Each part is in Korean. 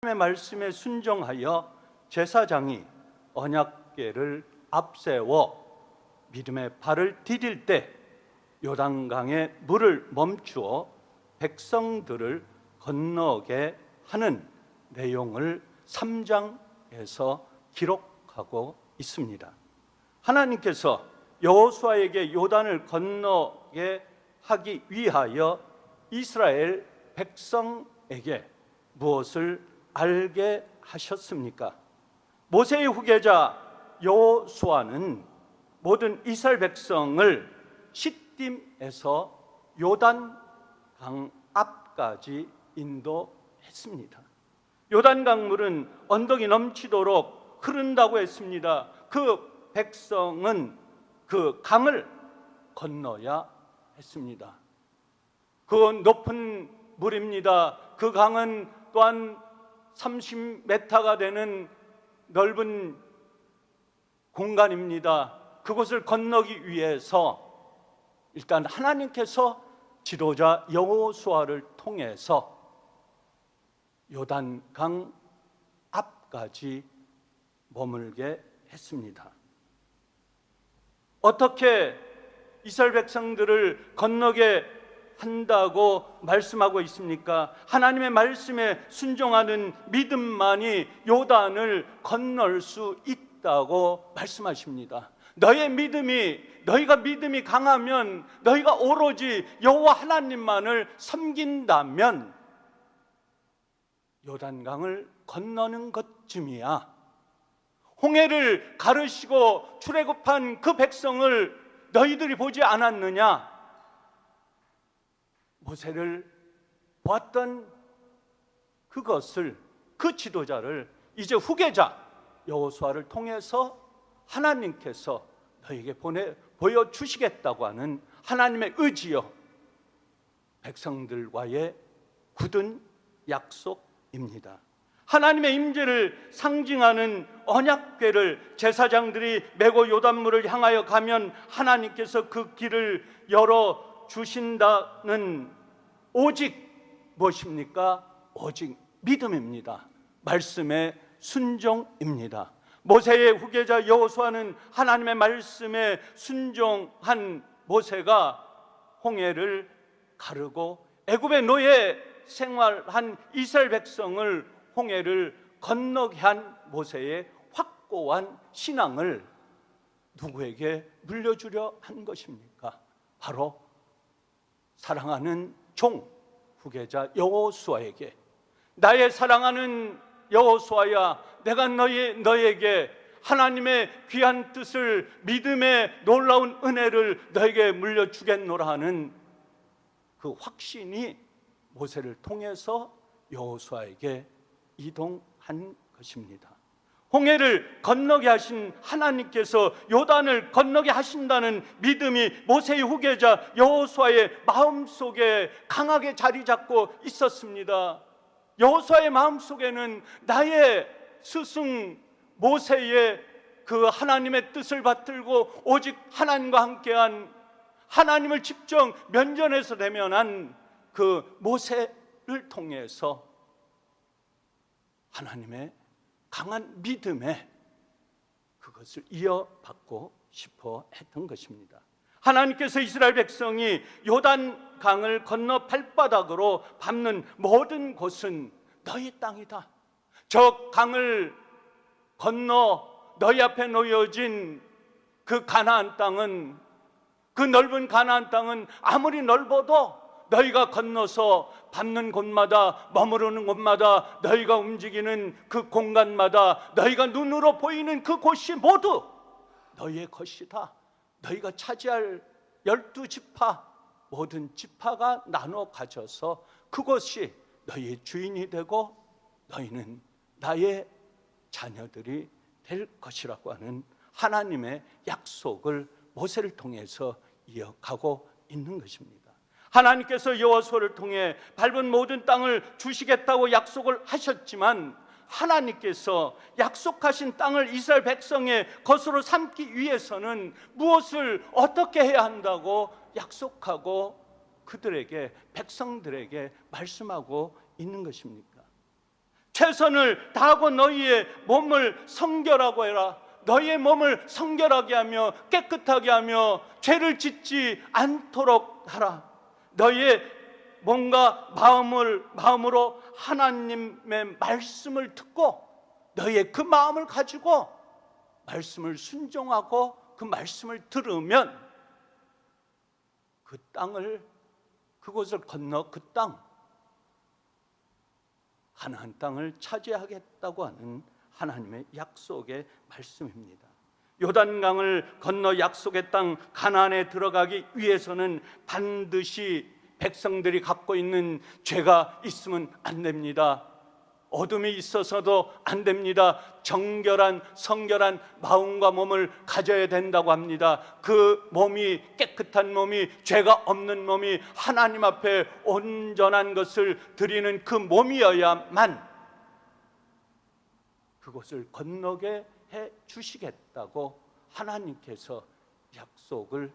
하나님의 말씀에 순종하여 제사장이 언약궤를 앞세워 믿음의 발을 디딜 때 요단강에 물을 멈추어 백성들을 건너게 하는 내용을 3장에서 기록하고 있습니다. 하나님께서 여호수아에게 요단을 건너게 하기 위하여 이스라엘 백성에게 무엇을 알게 하셨습니까? 모세의 후계자 여호수아는 모든 이스라엘 백성을 시딤에서 요단강 앞까지 인도했습니다. 요단강 물은 언덕이 넘치도록 흐른다고 했습니다. 그 백성은 그 강을 건너야 했습니다. 그 높은 물입니다. 그 강은 또한 30m가 되는 넓은 공간입니다. 그곳을 건너기 위해서 일단 하나님께서 지도자 여호수아를 통해서 요단강 앞까지 머물게 했습니다. 어떻게 이스라엘 백성들을 건너게 한다고 말씀하고 있습니까? 하나님의 말씀에 순종하는 믿음만이 요단을 건널 수 있다고 말씀하십니다. 너희가 믿음이 강하면, 너희가 오로지 여호와 하나님만을 섬긴다면 요단강을 건너는 것쯤이야. 홍해를 가르시고 출애굽한 그 백성을 너희들이 보지 않았느냐? 모세를 보았던 그것을, 그 지도자를 이제 후계자 여호수아를 통해서 하나님께서 너희에게 보여주시겠다고 하는 하나님의 의지요, 백성들과의 굳은 약속입니다. 하나님의 임재를 상징하는 언약궤를 제사장들이 메고 요단물을 향하여 가면 하나님께서 그 길을 열어주신다는 오직 무엇입니까? 오직 믿음입니다. 말씀의 순종입니다. 모세의 후계자 여호수아는 하나님의 말씀에 순종한 모세가 홍해를 가르고 애굽의 노예 생활한 이스라엘 백성을 홍해를 건너게 한 모세의 확고한 신앙을 누구에게 물려주려 한 것입니까? 바로 사랑하는 종 후계자 여호수아에게. 나의 사랑하는 여호수아야, 내가 너에게 하나님의 귀한 뜻을, 믿음의 놀라운 은혜를 너에게 물려주겠노라 하는 그 확신이 모세를 통해서 여호수아에게 이동한 것입니다. 홍해를 건너게 하신 하나님께서 요단을 건너게 하신다는 믿음이 모세의 후계자 여호수아의 마음속에 강하게 자리 잡고 있었습니다. 여호수아의 마음속에는 나의 스승 모세의 그 하나님의 뜻을 받들고 오직 하나님과 함께한, 하나님을 직접 면전에서 대면한 그 모세를 통해서 하나님의 강한 믿음에 그것을 이어받고 싶어 했던 것입니다. 하나님께서 이스라엘 백성이 요단강을 건너 발바닥으로 밟는 모든 곳은 너희 땅이다. 저 강을 건너 너희 앞에 놓여진 그 가나안 땅은, 그 넓은 가나안 땅은 아무리 넓어도 너희가 건너서 밟는 곳마다, 머무르는 곳마다, 너희가 움직이는 그 공간마다, 너희가 눈으로 보이는 그 곳이 모두 너희의 것이다. 너희가 차지할 12지파, 모든 지파가 나눠 가져서 그것이 너희의 주인이 되고 너희는 나의 자녀들이 될 것이라고 하는 하나님의 약속을 모세를 통해서 이어가고 있는 것입니다. 하나님께서 여호수아를 통해 밟은 모든 땅을 주시겠다고 약속을 하셨지만, 하나님께서 약속하신 땅을 이스라엘 백성의 것으로 삼기 위해서는 무엇을 어떻게 해야 한다고 약속하고 그들에게, 백성들에게 말씀하고 있는 것입니까? 최선을 다하고 너희의 몸을 성결하고 해라. 너희의 몸을 성결하게 하며 깨끗하게 하며 죄를 짓지 않도록 하라. 너희의 몸과 마음으로 하나님의 말씀을 듣고 너희의 그 마음을 가지고 말씀을 순종하고 그 말씀을 들으면 그 땅을, 그곳을 건너 그 땅, 가나안 땅을 차지하겠다고 하는 하나님의 약속의 말씀입니다. 요단강을 건너 약속의 땅 가나안에 들어가기 위해서는 반드시 백성들이 갖고 있는 죄가 있으면 안 됩니다. 어둠이 있어서도 안 됩니다. 정결한 성결한 마음과 몸을 가져야 된다고 합니다. 그 몸이, 깨끗한 몸이, 죄가 없는 몸이 하나님 앞에 온전한 것을 드리는 그 몸이어야만 그곳을 건너게 해 주시겠다고 하나님께서 약속을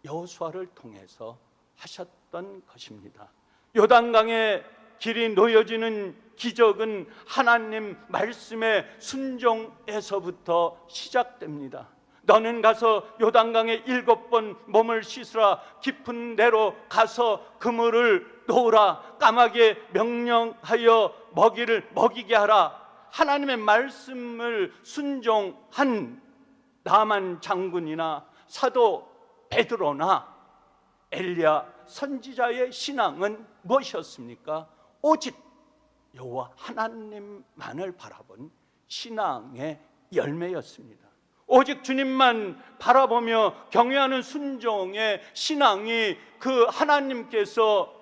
여호수아를 통해서 하셨던 것입니다. 요단강에 길이 놓여지는 기적은 하나님 말씀의 순종에서부터 시작됩니다. 너는 가서 요단강에 7번 몸을 씻으라. 깊은 데로 가서 그물을 놓으라. 까마귀에 명령하여 먹이를 먹이게 하라. 하나님의 말씀을 순종한 나만 장군이나 사도 베드로나 엘리야 선지자의 신앙은 무엇이었습니까? 오직 여호와 하나님만을 바라본 신앙의 열매였습니다. 오직 주님만 바라보며 경외하는 순종의 신앙이 그 하나님께서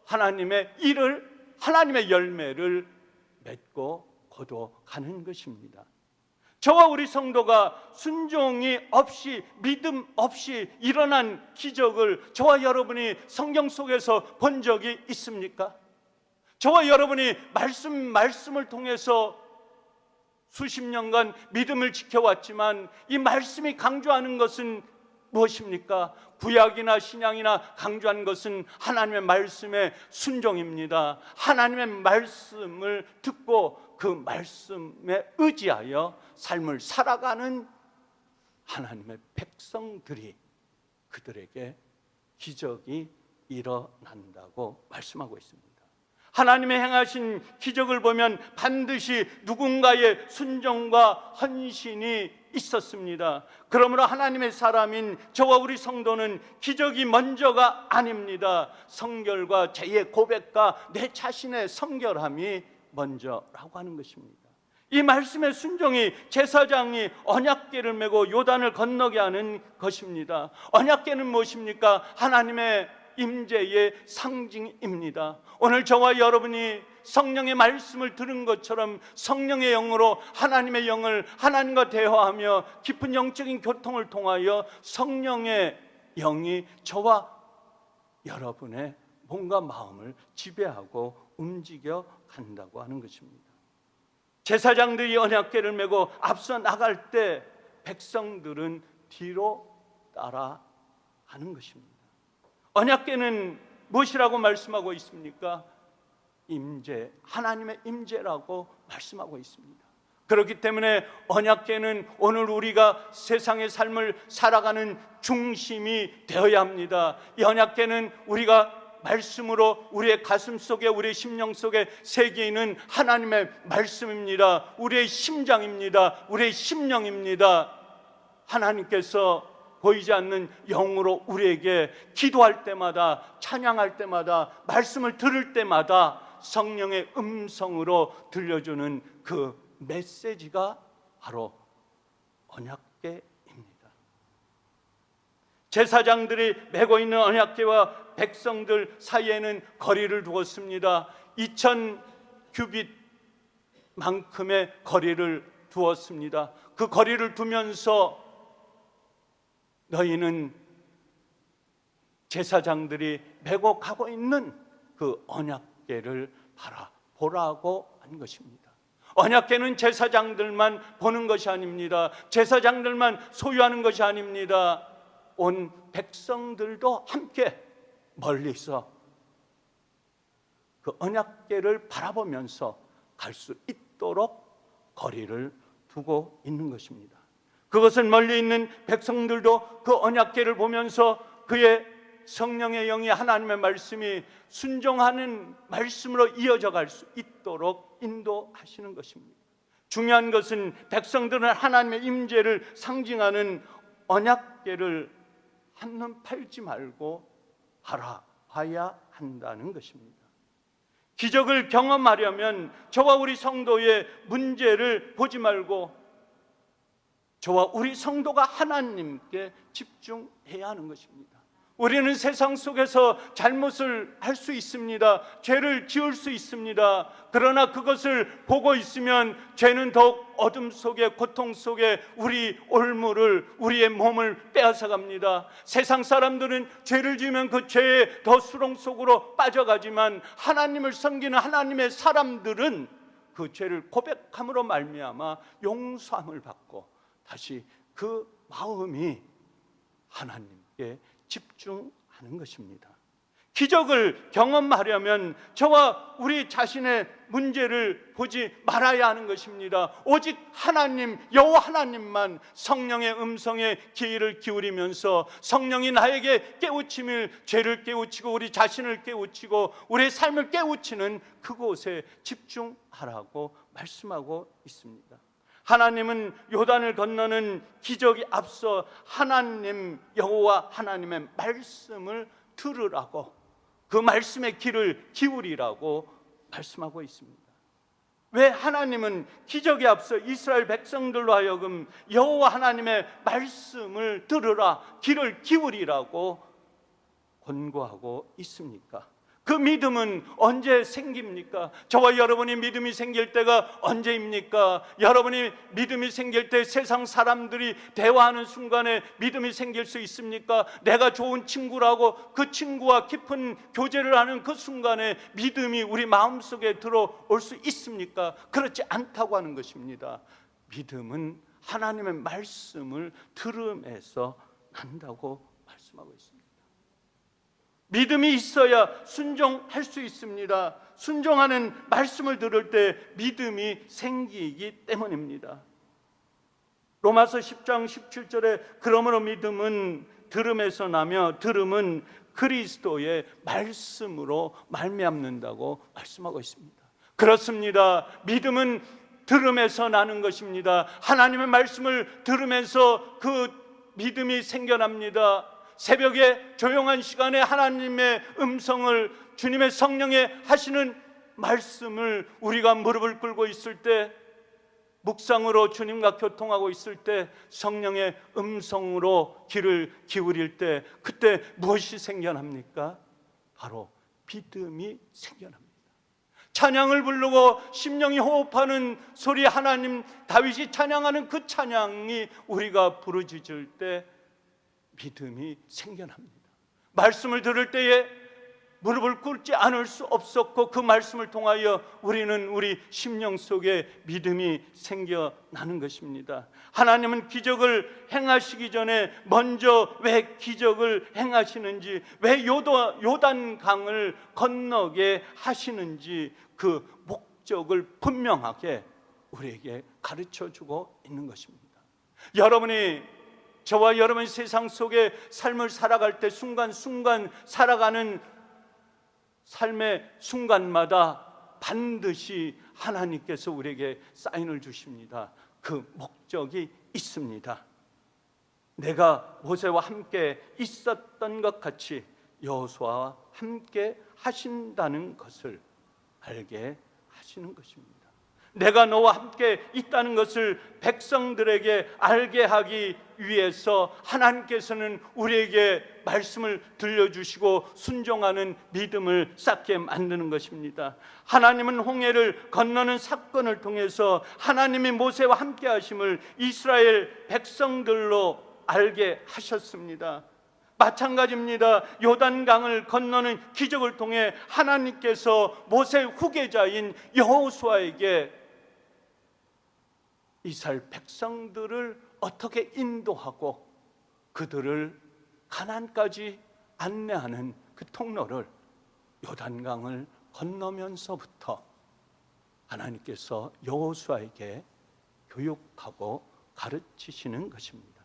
하나님의 일을, 하나님의 열매를 맺고 거둬가는 것입니다. 저와 우리 성도가 순종이 없이, 믿음 없이 일어난 기적을 저와 여러분이 성경 속에서 본 적이 있습니까? 저와 여러분이 말씀을 통해서 수십 년간 믿음을 지켜왔지만 이 말씀이 강조하는 것은 무엇입니까? 구약이나 신약이나 강조한 것은 하나님의 말씀의 순종입니다. 하나님의 말씀을 듣고 그 말씀에 의지하여 삶을 살아가는 하나님의 백성들이, 그들에게 기적이 일어난다고 말씀하고 있습니다. 하나님의 행하신 기적을 보면 반드시 누군가의 순종과 헌신이 있었습니다. 그러므로 하나님의 사람인 저와 우리 성도는 기적이 먼저가 아닙니다. 성결과 죄의 고백과 내 자신의 성결함이 먼저라고 하는 것입니다. 이 말씀의 순종이 제사장이 언약궤를 메고 요단을 건너게 하는 것입니다. 언약궤는 무엇입니까? 하나님의 임재의 상징입니다. 오늘 저와 여러분이 성령의 말씀을 들은 것처럼 성령의 영으로 하나님의 영을 하나님과 대화하며 깊은 영적인 교통을 통하여 성령의 영이 저와 여러분의 몸과 마음을 지배하고 움직여 간다고 하는 것입니다. 제사장들이 언약궤를 메고 앞서 나갈 때 백성들은 뒤로 따라가는 것입니다. 언약궤는 무엇이라고 말씀하고 있습니까? 임재, 하나님의 임재라고 말씀하고 있습니다. 그렇기 때문에 언약궤는 오늘 우리가 세상의 삶을 살아가는 중심이 되어야 합니다. 이 언약궤는 우리가 말씀으로 우리의 가슴 속에, 우리의 심령 속에 새겨 있는 하나님의 말씀입니다. 우리의 심장입니다. 우리의 심령입니다. 하나님께서 보이지 않는 영으로 우리에게 기도할 때마다, 찬양할 때마다, 말씀을 들을 때마다 성령의 음성으로 들려주는 그 메시지가 바로 언약궤입니다. 제사장들이 메고 있는 언약궤와 백성들 사이에는 거리를 두었습니다. 2000규빗만큼의 거리를 두었습니다. 그 거리를 두면서 너희는 제사장들이 메고 가고 있는 그 언약궤를 바라보라고 한 것입니다. 언약궤는 제사장들만 보는 것이 아닙니다. 제사장들만 소유하는 것이 아닙니다. 온 백성들도 함께 멀리서 그 언약궤를 바라보면서 갈 수 있도록 거리를 두고 있는 것입니다. 그것은 멀리 있는 백성들도 그 언약궤를 보면서 그의 성령의 영이, 하나님의 말씀이 순종하는 말씀으로 이어져 갈 수 있도록 인도하시는 것입니다. 중요한 것은 백성들은 하나님의 임재를 상징하는 언약궤를 한눈 팔지 말고 바라봐야 한다는 것입니다. 기적을 경험하려면 저와 우리 성도의 문제를 보지 말고 저와 우리 성도가 하나님께 집중해야 하는 것입니다. 우리는 세상 속에서 잘못을 할 수 있습니다. 죄를 지을 수 있습니다. 그러나 그것을 보고 있으면 죄는 더욱 어둠 속에, 고통 속에 우리 올무를, 우리의 몸을 빼앗아갑니다. 세상 사람들은 죄를 지으면 그 죄의 더 수렁 속으로 빠져가지만 하나님을 섬기는 하나님의 사람들은 그 죄를 고백함으로 말미암아 용서함을 받고 다시 그 마음이 하나님께 집중하는 것입니다. 기적을 경험하려면 저와 우리 자신의 문제를 보지 말아야 하는 것입니다. 오직 하나님, 여호와 하나님만 성령의 음성에 귀를 기울이면서 성령이 나에게 깨우침을, 죄를 깨우치고 우리 자신을 깨우치고 우리의 삶을 깨우치는 그곳에 집중하라고 말씀하고 있습니다. 하나님은 요단을 건너는 기적이 앞서 하나님, 여호와 하나님의 말씀을 들으라고, 그 말씀의 귀를 기울이라고 말씀하고 있습니다. 왜 하나님은 기적에 앞서 이스라엘 백성들로 하여금 여호와 하나님의 말씀을 들으라, 귀를 기울이라고 권고하고 있습니까? 그 믿음은 언제 생깁니까? 저와 여러분이 믿음이 생길 때가 언제입니까? 여러분이 믿음이 생길 때 세상 사람들이 대화하는 순간에 믿음이 생길 수 있습니까? 내가 좋은 친구라고 그 친구와 깊은 교제를 하는 그 순간에 믿음이 우리 마음속에 들어올 수 있습니까? 그렇지 않다고 하는 것입니다. 믿음은 하나님의 말씀을 들음에서 난다고 말씀하고 있습니다. 믿음이 있어야 순종할 수 있습니다. 순종하는 말씀을 들을 때 믿음이 생기기 때문입니다. 로마서 10장 17절에 그러므로 믿음은 들음에서 나며 들음은 그리스도의 말씀으로 말미암는다고 말씀하고 있습니다. 그렇습니다. 믿음은 들음에서 나는 것입니다. 하나님의 말씀을 들으면서 그 믿음이 생겨납니다. 새벽에 조용한 시간에 하나님의 음성을, 주님의 성령의 하시는 말씀을 우리가 무릎을 꿇고 있을 때, 묵상으로 주님과 교통하고 있을 때, 성령의 음성으로 귀를 기울일 때, 그때 무엇이 생겨납니까? 바로 믿음이 생겨납니다. 찬양을 부르고 심령이 호흡하는 소리, 하나님, 다윗이 찬양하는 그 찬양이 우리가 부르짖을 때 믿음이 생겨납니다. 말씀을 들을 때에 무릎을 꿇지 않을 수 없었고 그 말씀을 통하여 우리는 우리 심령 속에 믿음이 생겨나는 것입니다. 하나님은 기적을 행하시기 전에 먼저 왜 기적을 행하시는지, 왜 요단강을 건너게 하시는지 그 목적을 분명하게 우리에게 가르쳐주고 있는 것입니다. 여러분이, 저와 여러분 세상 속에 삶을 살아갈 때 순간순간 살아가는 삶의 순간마다 반드시 하나님께서 우리에게 사인을 주십니다. 그 목적이 있습니다. 내가 모세와 함께 있었던 것 같이 여호수아와 함께 하신다는 것을 알게 하시는 것입니다. 내가 너와 함께 있다는 것을 백성들에게 알게 하기 위해서 하나님께서는 우리에게 말씀을 들려주시고 순종하는 믿음을 쌓게 만드는 것입니다. 하나님은 홍해를 건너는 사건을 통해서 하나님이 모세와 함께 하심을 이스라엘 백성들로 알게 하셨습니다. 마찬가지입니다. 요단강을 건너는 기적을 통해 하나님께서 모세의 후계자인 여호수아에게 이스라엘 백성들을 어떻게 인도하고 그들을 가나안까지 안내하는 그 통로를 요단강을 건너면서부터 하나님께서 여호수아에게 교육하고 가르치시는 것입니다.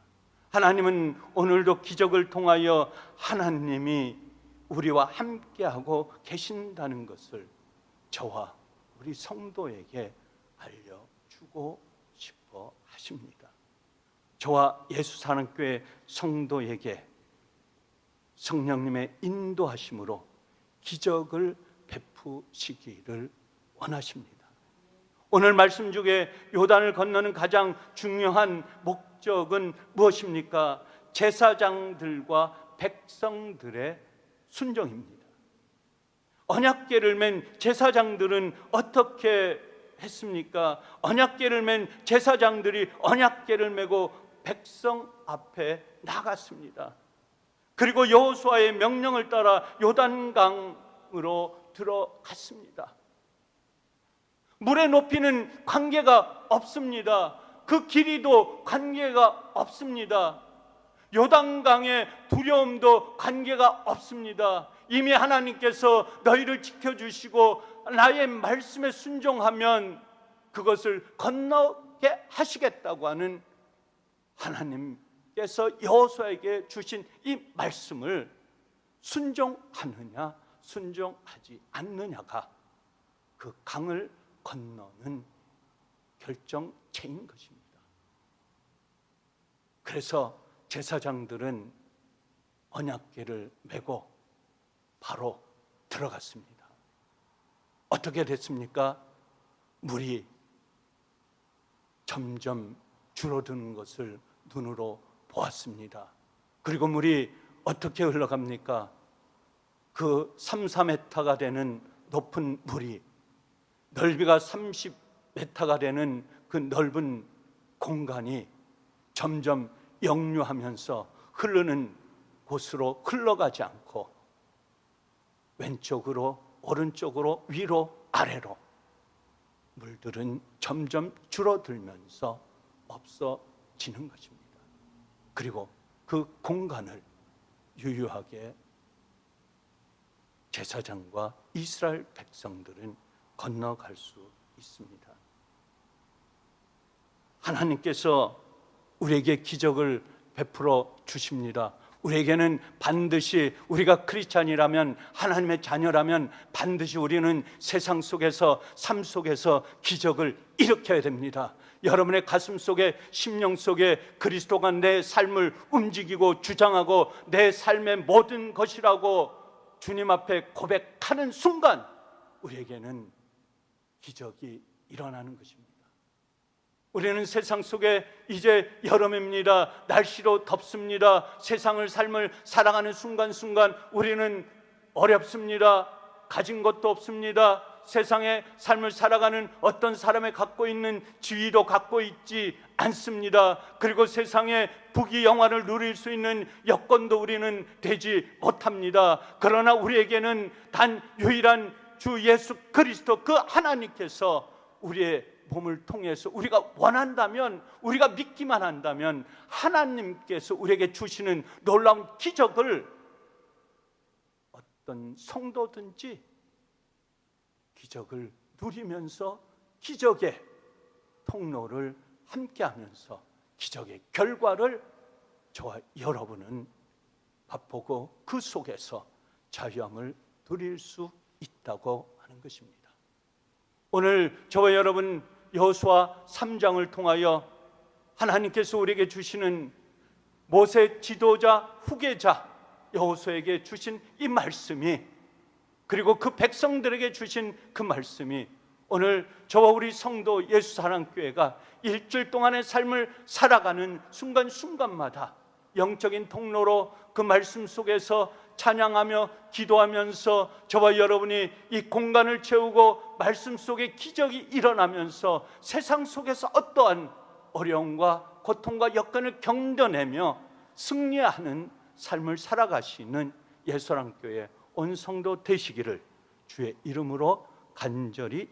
하나님은 오늘도 기적을 통하여 하나님이 우리와 함께하고 계신다는 것을 저와 우리 성도에게 알려주고 싶어 하십니다. 저와 예수사랑교회 성도에게 성령님의 인도하심으로 기적을 베푸시기를 원하십니다. 오늘 말씀 중에 요단을 건너는 가장 중요한 목적은 무엇입니까? 제사장들과 백성들의 순종입니다. 언약궤를 맨 제사장들은 어떻게 했습니까? 언약궤를 맨 제사장들이 언약궤를 메고 백성 앞에 나갔습니다. 그리고 여호수아의 명령을 따라 요단강으로 들어갔습니다. 물의 높이는 관계가 없습니다. 그 길이도 관계가 없습니다. 요단강의 두려움도 관계가 없습니다. 이미 하나님께서 너희를 지켜주시고 나의 말씀에 순종하면 그것을 건너게 하시겠다고 하는 하나님께서 여호수아에게 주신 이 말씀을 순종하느냐 순종하지 않느냐가 그 강을 건너는 결정체인 것입니다. 그래서 제사장들은 언약궤를 메고 바로 들어갔습니다. 어떻게 됐습니까? 물이 점점 줄어드는 것을 눈으로 보았습니다. 그리고 물이 어떻게 흘러갑니까? 그 3,4m가 되는 높은 물이 넓이가 30m가 되는 그 넓은 공간이 점점 역류하면서 흐르는 곳으로 흘러가지 않고 왼쪽으로 오른쪽으로 위로 아래로 물들은 점점 줄어들면서 없어지는 것입니다. 그리고 그 공간을 유유하게 제사장과 이스라엘 백성들은 건너갈 수 있습니다. 하나님께서 우리에게 기적을 베풀어 주십니다. 우리에게는 반드시 우리가 크리스찬이라면 하나님의 자녀라면 반드시 우리는 세상 속에서 삶 속에서 기적을 일으켜야 됩니다. 여러분의 가슴 속에 심령 속에 그리스도가 내 삶을 움직이고 주장하고 내 삶의 모든 것이라고 주님 앞에 고백하는 순간 우리에게는 기적이 일어나는 것입니다. 우리는 세상 속에 이제 여름입니다. 날씨로 덥습니다. 세상을 삶을 살아가는 순간순간 우리는 어렵습니다. 가진 것도 없습니다. 세상의 삶을 살아가는 어떤 사람의 갖고 있는 지위도 갖고 있지 않습니다. 그리고 세상의 부귀영화를 누릴 수 있는 여건도 우리는 되지 못합니다. 그러나 우리에게는 단 유일한 주 예수 그리스도 그 하나님께서 우리의 몸을 통해서 우리가 원한다면 우리가 믿기만 한다면 하나님께서 우리에게 주시는 놀라운 기적을 어떤 성도든지 기적을 누리면서 기적의 통로를 함께하면서 기적의 결과를 저와 여러분은 맛보고 그 속에서 자유함을 누릴 수 있다고 하는 것입니다. 오늘 저와 여러분 여호수아 3장을 통하여 하나님께서 우리에게 주시는 모세 지도자 후계자 여호수아에게 주신 이 말씀이 그리고 그 백성들에게 주신 그 말씀이 오늘 저와 우리 성도 예수사랑교회가 일주일 동안의 삶을 살아가는 순간순간마다 영적인 통로로 그 말씀 속에서 찬양하며 기도하면서 저와 여러분이 이 공간을 채우고 말씀 속에 기적이 일어나면서 세상 속에서 어떠한 어려움과 고통과 여건을 견뎌내며 승리하는 삶을 살아가시는 예수사랑교회 온 성도 되시기를 주의 이름으로 간절히